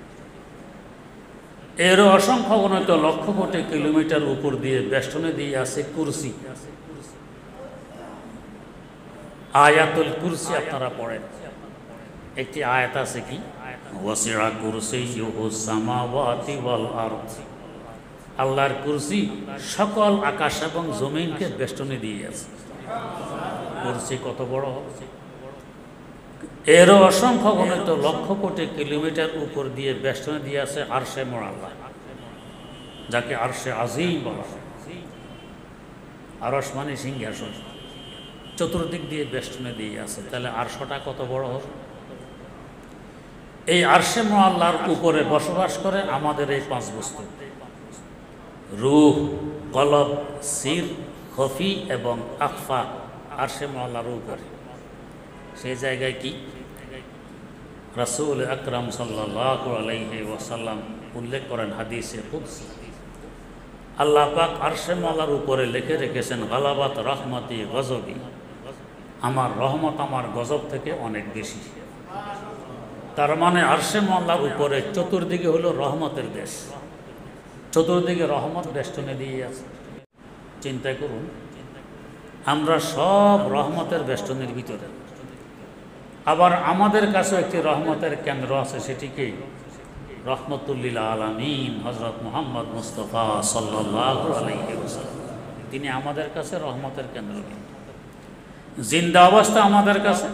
এরও অসংখ্য গণিত লক্ষ কোটি কিলোমিটার উপর দিয়ে বেষ্টনী দিয়ে আছে কুরসি। আয়াতুল কুরসি আপনারা পড়েন, একটি আয়াত আছে কি, ওয়াসিআ কুরসিয়্যুহুস সামাওয়াতি ওয়াল আরদ। আল্লাহর কুরসি সকল আকাশ এবং জমিনকে বেষ্টনী দিয়ে আছে। কুরসি কত বড়! এরও অসংখ্য গণিত লক্ষ কোটি কিলোমিটার উপর দিয়ে বেষ্টনী দিয়ে আছে আরশে মুআল্লা, যাকে আরশে আজিম বলা হয়। আরশ মানে সিংহাসন, চতুর্দিক দিয়ে বেষ্টনী দিয়ে আছে। তাহলে আরশটা কত বড় হবে! এই আরশে মুআল্লার উপরে বসবাস করে আমাদের এই পাঁচ বস্তু, রূহ, কলব, সির, খফি এবং আখফা। আরশে মুআল্লার উপরে সেই জায়গায় কি রাসূল আকরাম সাল্লাল্লাহু আলাইহি ওয়াসাল্লাম উল্লেখ করেন হাদিসে কুদসি, আল্লাহ পাক আরশে মুআল্লার উপরে লিখে রেখেছেন, গালাবাত রহমতি গজবি, আমার রহমত আমার গজব থেকে অনেক বেশি। তার মানে আরশে মুআল্লার উপরে চতুর্দিকে হলো রহমতের দেশ, চতুর্দিকে রহমত বেষ্টনী দিয়ে আছে। চিন্তা করুন, আমরা সব রহমতের বেষ্টনীর ভিতরে। আবার আমাদের কাছে একটি রহমতের কেন্দ্র আছে, সেটিকে রহমতুল লিল আলামিন হযরত মুহাম্মদ মুস্তাফা সাল্লাল্লাহু আলাইহি ওয়াসাল্লাম, তিনি আমাদের কাছে রহমতের কেন্দ্র। জিন্দা অবস্থা আমাদের কাছে,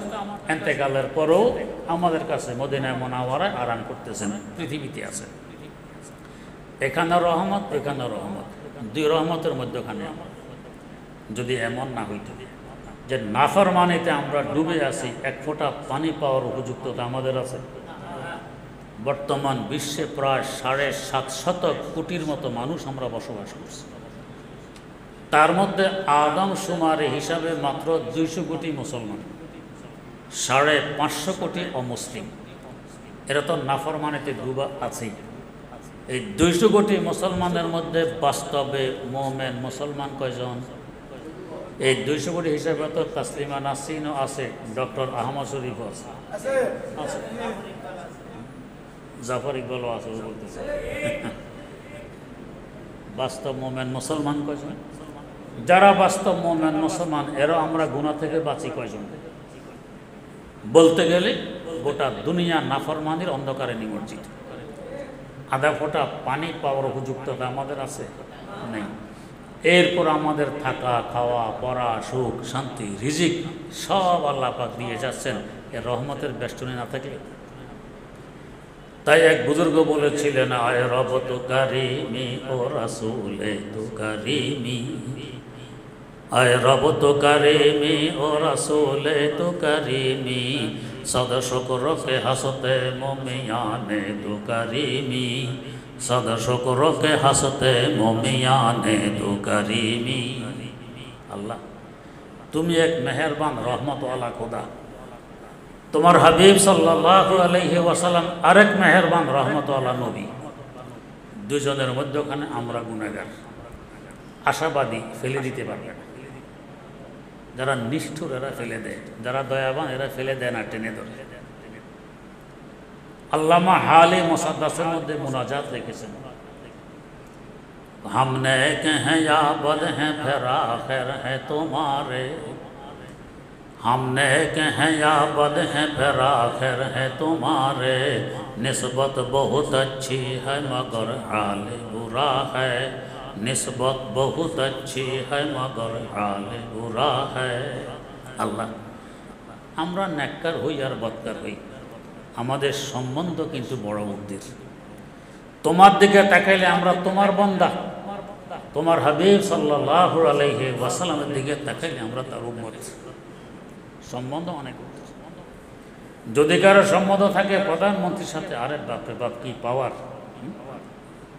ইন্তেকালের পরেও আমাদের কাছে মদিনা মুনাওয়ারায় আরাম করতেছেন, পৃথিবীতে আছে। এখানে রহমত, এখানে রহমত, দুই রহমতের মধ্যখানে আমরা। যদি এমন না হইত যে নাফরমানিতে আমরা ডুবে আছি, এক ফোঁটা পানি পাওয়ার উপযুক্ততা আমাদের আছে। বর্তমান বিশ্বে প্রায় 750 কোটির মতো মানুষ আমরা বসবাস করছি। তার মধ্যে আদম শুমারি হিসাবে মাত্র 200 কোটি মুসলমান, 550 কোটি অমুসলিম। এরা তো নাফরমানিতে ডুবা আছেই। এই 200 কোটি মুসলমানের মধ্যে বাস্তবে মোমেন মুসলমান কয়জন? এই 200 কোটি হিসাবে তো তাসলিমা নাসরিনও আছে, ডক্টর আহমদ শরীফও আছে, জাফর ইকবালও আছে। বলতেছে বাস্তব মোমেন মুসলমান কয়জন? যারা বাস্তব মোমেন মুসলমান, এরা আমরা গুনাহ থেকে বাঁচি কয়জন? বলতে গেলে গোটা দুনিয়া নাফরমানির অন্ধকারে নিমজ্জিত। আধা ফোঁটা পানি পাওয়ার উপযুক্ততা আমাদের আছে নেই। এরপর আমাদের থাকা, খাওয়া, পড়া, সুখ, শান্তি, রিজিক সব আল্লাহ পাক দিয়ে যাচ্ছেন এর রহমতের বেষ্টনী না থাকলে। তাই এক বুজুর্গ বলেছিলেন, আয় রব তু কারিমি ও রাসূলে তু কারিমি, আয় রব তু কারিমি ও রাসূলে তু কারিমি, সদ শুকর কে হাসতে মুমিয়ানে তু কারিমি, সদ শুকর কে হাসতে মুমিয়ানে তু কারিমি। আল্লাহ, তুমি এক মেহেরবান রহমতওয়ালা খোদা। তোমার হাবিব সাল্লাল্লাহু আলাইহি ওয়াসাল্লাম আরেক মেহেরবান রহমতওয়ালা নবী। দুজনের মধ্যখানে আমরা গুনাহগার। আশাবাদী ফেলে দিতে পারবে না। যারা নিষ্ঠুর এরা ফেলে দেয়, যারা দয়াবান এরা ফেলে দেয় না, টেনে ধরে। আল্লামা হালে মুসাদ্দাসের মধ্যে মুনাজাত লিখেছেন, हमने के हैं या बद हैं फिर आखिर है तुम्हारे, हमने के हैं या बद हैं फिर आखिर है तुम्हारे, निस्बत बहुत अच्छी है मगर हाल बुरा है, निस्बत बहुत अच्छी है मगर हाल बुरा है। আল্লাহ, আমরা নেককার হই আর বদকার হই, আমাদের সম্বন্ধ কিন্তু বড় বুদ্ধির। তোমার দিকে তাকাইলে আমরা তোমার বান্দা, তোমার হাবিব সাল্লাল্লাহু আলাইহি ওয়াসাল্লামের দিকে তাকাইলে আমরা তার উম্মত। সম্বন্ধ অনেক। যদি কারো সম্বন্ধ থাকে প্রধানমন্ত্রীর সাথে, আরে বাপরে বাপ কি পাওয়ার,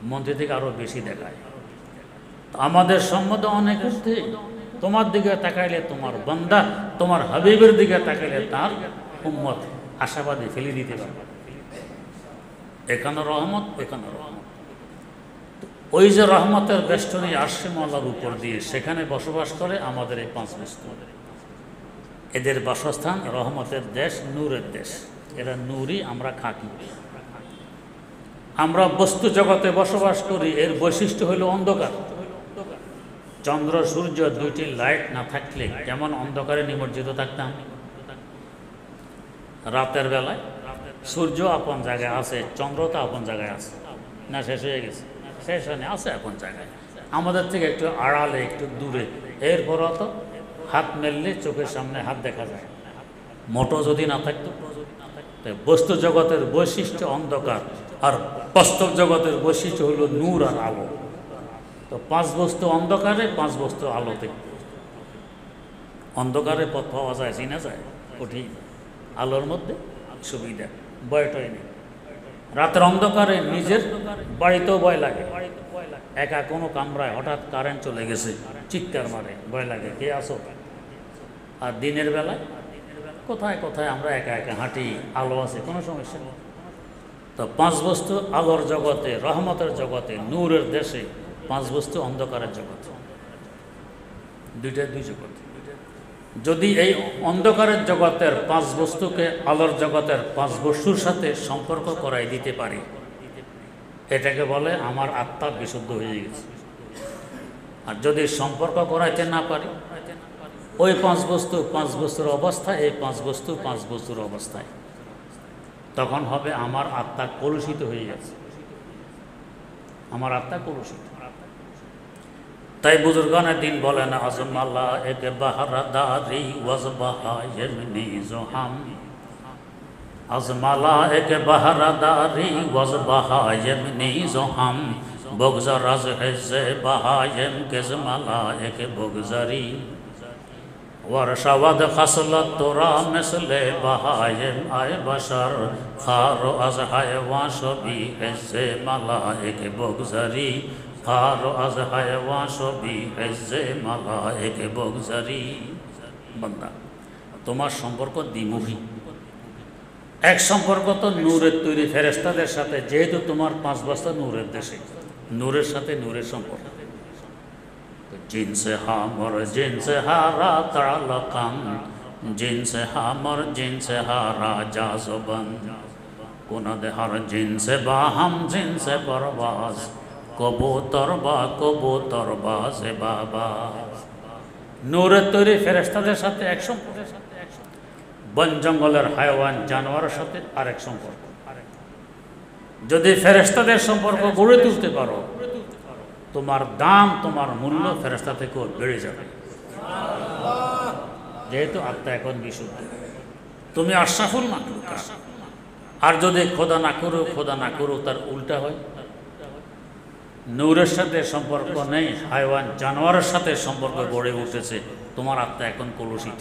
মন্ত্রী থেকে আরো বেশি দেখায়। আমাদের সম্বন্ধ অনেক ঊর্ধ্বে। তোমার দিকে তাকাইলে তোমার বান্দা, তোমার হাবিবের দিকে তাকাইলে তার উম্মত। আশাবাদী ফেলে দিতে পারবে। এখানে রহমত, এখানে রহমত। ওই যে রহমতের বেষ্টনী আরশে মুআল্লার উপর দিয়ে, সেখানে বসবাস করে আমাদের এই পাঁচ বস্তু। এদের বাসস্থান রহমতের দেশ, নূরের দেশ। এরা নূরই, আমরা খাকি। আমরা বস্তু জগতে বসবাস করি, এর বৈশিষ্ট্য হলো অন্ধকার। চন্দ্র সূর্য দুইটি লাইট না থাকলে কেমন অন্ধকারে নিমজ্জিত থাকতাম। রাতের বেলায় সূর্য আপন জায়গায় আছে, চন্দ্র তো আপন জায়গায় আছে না, শেষ হয়ে গেছে? শেষ হয়নি, আছে আপন জায়গায়, আমাদের থেকে একটু আড়ালে, একটু দূরে। এরপরও তো হাত মেললে চোখের সামনে হাত দেখা যায়। মোটো যদি না থাকতো, বস্তু জগতের বৈশিষ্ট্য অন্ধকার, আর বাস্তব জগতের বৈশিষ্ট্য হলো নূর আর আলো। তো পাঁচ বস্তু অন্ধকারে, পাঁচ বস্তু আলোতে। অন্ধকারে পথ পাওয়া যায়, চিনা যায়, কঠিন। আলোর মধ্যে সুবিধা, ভয়টাই নেই। রাতের অন্ধকারে নিজের বাড়িতেও ভয় লাগে। একা কোনো কামরায় হঠাৎ কারেন্ট চলে গেছে, চিৎকার মারে, ভয় লাগে, কে আসো। আর দিনের বেলায় কোথায় কোথায় আমরা একা একা হাঁটি, আলো আছে, কোনো সমস্যা নেই। তো পাঁচ বস্তু আলোর জগতে, রহমতের জগতে, নূরের দেশে, পাঁচ বস্তু অন্ধকারের জগতে, দুইটা দুই জগৎ। যদি এই অন্ধকারের জগতের পাঁচ বস্তুকে আলোর জগতের পাঁচ বস্তুর সাথে সম্পর্ক করাই দিতে পারি, এটাকে বলে আমার আত্মা বিশুদ্ধ হয়ে গেছে। আর যদি সম্পর্ক করাইতে না পারি, ওই পাঁচ বস্তুর অবস্থায়, এই পাঁচ বস্তুর অবস্থায়, তখন হবে আমার আত্মা কলুষিত হয়ে গেছে, আমার আত্মা কলুষিত। তাই বুজুর্গানের দিন বলে না, আজমাল্লাহ একে বাহারাদারি ওয়াজবাহা এমনি জোহাম, আজমালা একে বাহারাদারি ওয়াজবাহা এমনি জোহাম, বগজা রাজ হেজে বাহায়েম কেজমালা একে বগজারি, ওয়ারশাওয়াদ খাসলত তোরা মেসলে বাহায়েম আয় বাশার, খারো আজ হায়ওয়া সবি হেজে মালা একে বগজারি, খারো আজ হায়ওয়া সবি হেজে মালা একে বগজারি। বান্দা, তোমার সম্পর্ক দ্বিমুখী। এক সম্পর্ক তো নূরের তৈরি ফেরেশতাদের সাথে, যেহেতু তোমার পাঁচ বস্তা নূরের দেশে, নূরের সাথে নূরের সম্পর্ক। জিনসে হামর জিনসে হারা তালাকান, জিনসে হামর জিনসে হারা জাজবান, কুনদ হর জিনসে বাহাম জিনসে পরবাজ, কবুতর বাজে বাবা। নূরের তৈরি ফেরেশতাদের সাথে এক সম্পর্ক, বন জঙ্গলের হায়ওয়ান জানোয়ারের সাথে আরেক সম্পর্ক। যদি ফেরেশতাদের সম্পর্ক গড়ে তুলতে পারো, তোমার দাম, তোমার মূল্য ফেরেশতা থেকেও বেড়ে যাবে, যেহেতু আত্মা এখন বিশুদ্ধ। তুমি আশরাফুল মাখলুক। আর যদি খোদা না করো তার উল্টা হয়, নূরের সাথে সম্পর্ক নেই, হায়ওয়ান জানোয়ারের সাথে সম্পর্ক গড়ে উঠেছে, তোমার আত্মা এখন কলুষিত,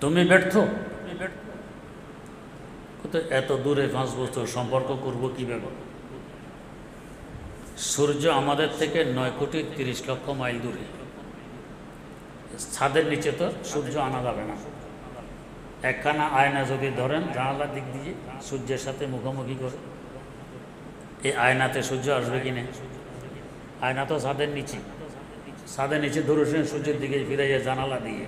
তুমি ব্যর্থ। এত দূরে পাঁচ বছর সম্পর্ক করবো কিভাবে? সূর্য আমাদের থেকে 9,30,00,000 মাইল দূরে। ছাদের নিচে তো সূর্য আনা যাবে না। একখানা আয়না যদি ধরেন জানালার দিক দিয়ে সূর্যের সাথে মুখোমুখি করে, এই আয়নাতে সূর্য আসবে কিনা? আয়না তো ছাদের নিচে ধরেছেন সূর্যের দিকে ফিরাইয়া জানালা দিয়ে,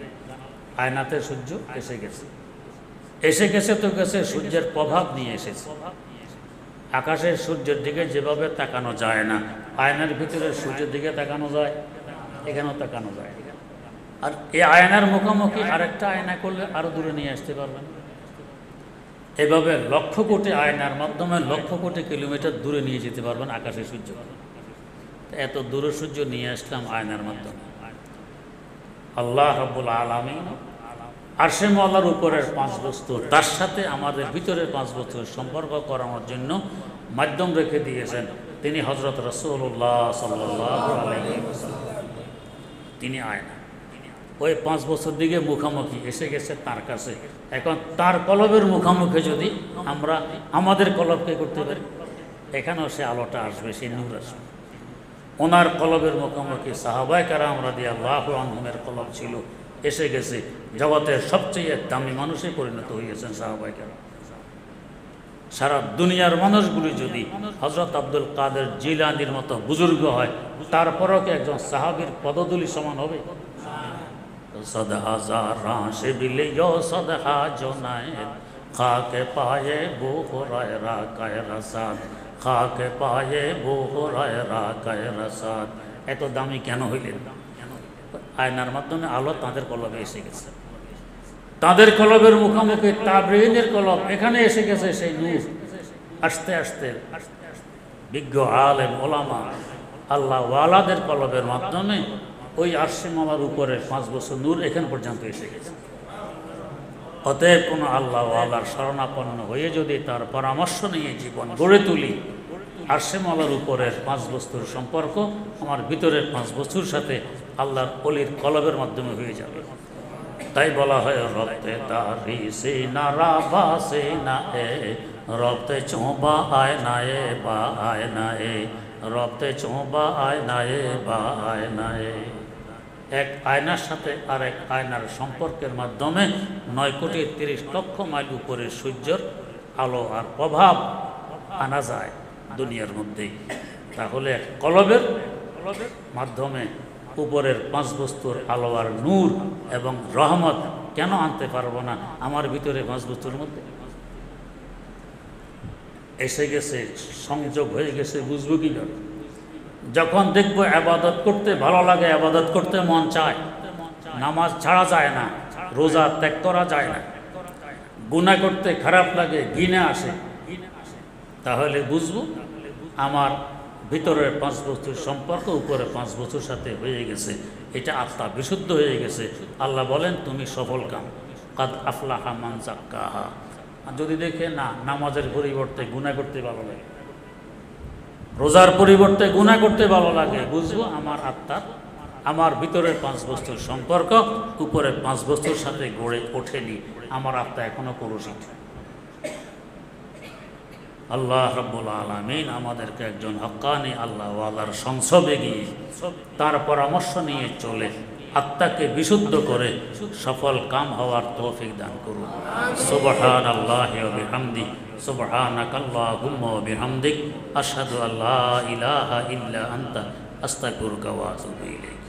আয়নাতে সূর্য এসে গেছে তো গেছে, সূর্যের প্রভাব নিয়ে এসেছে। আকাশের সূর্যের দিকে যেভাবে তাকানো যায় না, আয়নার ভিতরে সূর্যের দিকে তাকানো যায়, এখানেও তাকানো যায়। আর এই আয়নার মুখোমুখি আরেকটা আয়না করলে আরো দূরে নিয়ে আসতে পারবেন। এভাবে লক্ষ কোটি আয়নার মাধ্যমে লক্ষ কোটি কিলোমিটার দূরে নিয়ে যেতে পারবেন আকাশের সূর্য। এত দূরে সূর্য নিয়ে আসলাম আয়নার মাধ্যমে। আল্লাহ রাব্বুল আলামিন আরশে মওলার উপরের পাঁচ বস্তু, তার সাথে আমাদের ভিতরের পাঁচ বস্তুর সম্পর্ক করানোর জন্য মাধ্যম রেখে দিয়েছেন। তিনি হযরত রাসূলুল্লাহ সাল্লাল্লাহু আলাইহি ওয়াসাল্লাম। তিনি আয়না, ওই পাঁচ বছর দিকে মুখামুখি এসে গেছে তার কাছে। এখন তার কলবের মুখামুখি যদি আমরা আমাদের কলবকে করতে পারি, এখানেও সে আলোটা আসবে, সেই নূর আসবে। ওনার কলবের মুখোমুখি সাহাবায়ে কেরাম রাদিয়াল্লাহু আনহুমের কলব ছিল, এসে গেছে। জগতের সবচেয়ে দামি মানুষে পরিণত হয়েছেন সাহাবায়ে কেরাম। সারা দুনিয়ার মানুষগুলি যদি হযরত আব্দুল কাদের জিলানীর মতো বুজুর্গ হয়, তারপরও কি একজন সাহাবীর পদধূলি সমান হবে? সদ হাজার সে বিলে সদহা জোনায়েদ खाके पाए बू हुरैरा का रसाद, खाके पाए बू हुरैरा का रसाद। এত দামি কেন হইলেন? আয়নার মাধ্যমে আলো তাদের কলবে এসে গেছে, তাদের কলবের মুখোমুখি তাবেঈনের কলব এখানে এসে গেছে। সেই নূর আস্তে আস্তে বিজ্ঞ আলেম ওলামা আল্লাহ ওয়ালাদের কলবের মাধ্যমে ওই আরশে মাওলার উপরে 5 বছর নূর এখান পর্যন্ত এসে গেছে। অতএব কোনো আল্লাহ ওয়ালার শরণাপন্ন হয়ে যদি তার পরামর্শ নিয়ে জীবন গড়ে তুলি, আরশে মাওলার উপরের 5 বস্তুর সম্পর্ক আমার ভিতরের 5 বস্তুর সাথে আল্লাহর ওলির কলবের মাধ্যমে হয়ে যাবে। তাই বলা হয় রবতে তারি সে না রাবা সে না এ, রবতে চোবা আয় না এ বা আয় না এ, রবতে চোবা আয় না এ বা আয় না এ। এক আয়নার সাথে আরেক আয়নার সম্পর্কের মাধ্যমে 9,30,00,000 মাইল উপরে সূর্যের আলো আর প্রভাব আনা যায় দুনিয়ার মধ্যেই। তাহলে কলবের মাধ্যমে উপরের 5 বস্তুর আলো আর নূর এবং রহমত কেন আনতে পারবো না আমার ভিতরে 5 বস্তুর মধ্যে? এসে গেছে, সংযোগ হয়ে গেছে, বুঝবো কি করে? যখন দেখবো ইবাদত করতে ভালো লাগে, ইবাদত করতে মন চায়, নামাজ ছাড়া যায় না, রোজা ত্যাগ করা যায় না, গুনাহ করতে খারাপ লাগে, ঘৃণা আসে, তাহলে বুঝবো আমার ভিতরের 5 বস্তুর সম্পর্ক উপরে 5 বস্তুর সাথে হয়ে গেছে। এটা আত্মা বিশুদ্ধ হয়ে গেছে। আল্লাহ বলেন তুমি সফল কাম, কাদ আফলাহা মান যাক্কাহা। যদি দেখে না নামাজের পরিবর্তে গুনাহ করতে ভালো লাগে, রোজার পরিবর্তে গুনাহ করতে ভালো লাগে, বুঝবো আমার আত্মার আমার ভিতরের 5 বস্তুর সম্পর্ক উপরের 5 বস্তুর সাথে গড়ে ওঠেনি, আমার আত্মা এখনো কলুষিত। আল্লাহ রাব্বুল আলামিন আমাদেরকে একজন হক্কানি আল্লাহ ওয়ালার সংসবে গিয়ে তার পরামর্শ নিয়ে চলে আত্মাকে বিশুদ্ধ করে সফল কাম হওয়ার তৌফিক দান করুন। সুবহানাল্লাহি ওয়া বিহামদি, সুবহানাকাল্লাহুম্মা ওয়া বিহামদিক, আশহাদু আল্লা ইলাহা ইল্লা আনতা, আস্তাগফিরুকা ওয়া আতুবু ইলাইক।